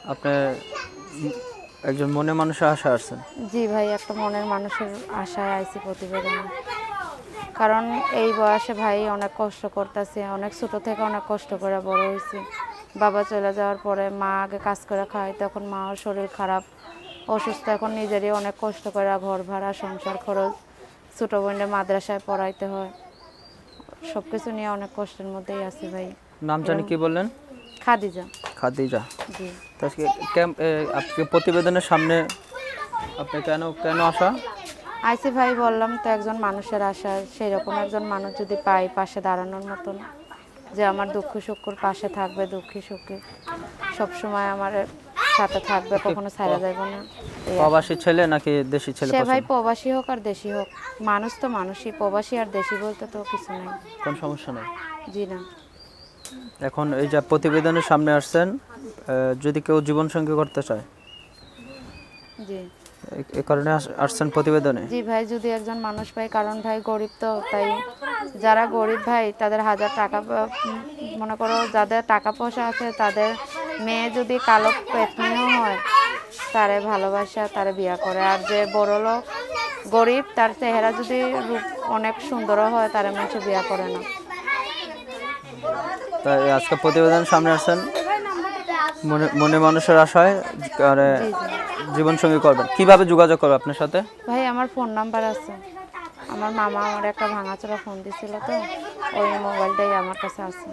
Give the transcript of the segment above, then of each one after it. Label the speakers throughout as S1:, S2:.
S1: আপনি একজন মনে মানুষের আশা আসছেন।
S2: জি ভাই, একটা মনের মানুষের আশায় আইছি প্রতিবেদনে। কারণ এই বয়সে ভাই অনেক কষ্ট করতেছে, অনেক ছোট থেকে অনেক কষ্ট করে বড় হয়েছি। বাবা চলে যাওয়ার পরে মা আগে কাজ করে খায়, তখন মাও শরীর খারাপ, অসুস্থ। এখন নিজেরই অনেক কষ্ট করে ঘর ভাড়া, সংসার খরচ, ছোটো বোনের মাদ্রাসায় পড়াইতে হয়, সব কিছু নিয়ে অনেক কষ্টের মধ্যেই আছি ভাই।
S1: নাম জানি কি বললেন?
S2: খাদিজা।
S1: খাদিজা।
S2: জি।
S1: তো আজকে আপনি প্রতিবেদনের সামনে আপনি কেন কেন আসা?
S2: আইসি ভাই, বললাম তো একজন মানুষের আশা, সেই রকম একজন মানুষ যদি পাই পাশে দাঁড়ানোর মতন, যে আমার দুঃখ সুখের পাশে থাকবে, দুঃখী সুখী সবসময় আমার সাথে থাকবে, কখনো ছাড়া যাইব না।
S1: প্রবাসী ছেলে নাকি দেশি ছেলে
S2: সে ভাই
S1: পছন্দ?
S2: প্রবাসী হোক আর দেশি হোক, মানুষ তো মানুষই, প্রবাসী আর দেশি বলতে তো কিছু নেই।
S1: কোন সমস্যা নেই।
S2: জি না।
S1: এখন এই যে প্রতিবেদনের সামনে আসছেন, যদি কেউ জীবনসঙ্গী করতে চায়,
S2: জি।
S1: এই কারণে আসছেন প্রতিবেদনে?
S2: জি ভাই, যদি একজন মানুষ পাই, কারণ ভাই গরিব তো, তাই যারা গরিব ভাই তাদের হাজার টাকা, মনে করো যাদের টাকা পয়সা আছে তাদের মেয়ে যদি কালো পেতনিও হয়, তারে ভালোবাসা তারে বিয়া করে। আর যে বড় লোক গরিব, তার চেহারা যদি রূপ অনেক সুন্দরও হয়, তারে মানুষ বিয়া করে না।
S1: তাই আজকে প্রতিবেদনের সামনে আসছেন মনে মনে মানুষের আশায়, আর
S2: জি জি
S1: জীবনসঙ্গী করবেন। কিভাবে যোগাযোগ করবে আপনার সাথে?
S2: ভাই, আমার ফোন নাম্বার আছে। আমার মামা আমার একটা ভাঙাচোরা ফোন দিছিল, তো ওই মোবাইলটাই আমার কাছে আছে।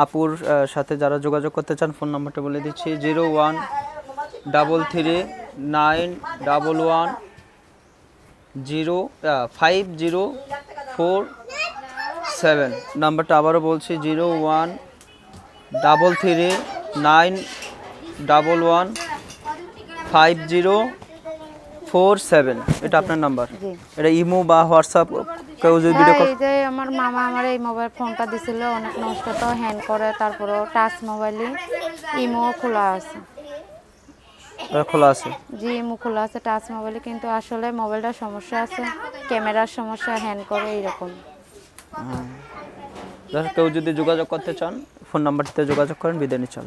S1: আপুর সাথে যারা যোগাযোগ করতে চান, ফোন নাম্বারটা বলে দিচ্ছি: 0133905047। নাম্বারটা আবারও বলছি, 0133915047। এটা আপনার নাম্বার?
S2: জি
S1: এটা ইমো বা হোয়াটসঅ্যাপ কেউ যদি ভিডিও
S2: ভাই,
S1: কল?
S2: এই যে আমার মামা আমার এই মোবাইল ফোনটা দিছিল, অনেক নষ্ট, তো হ্যাং করে, তারপরেও টাচ মোবাইলই, ইমো খোলা আছে।
S1: খোলা আছে?
S2: জি, ইমো খোলা আছে টাচ মোবাইলে, কিন্তু আসলে মোবাইলটার সমস্যা আছে, ক্যামেরার সমস্যা, হ্যাং করে এইরকম।
S1: কেউ যদি যোগাযোগ করতে চান, ফোন নাম্বারটিতে যোগাযোগ করেন। বিদায় নিচ্ছি।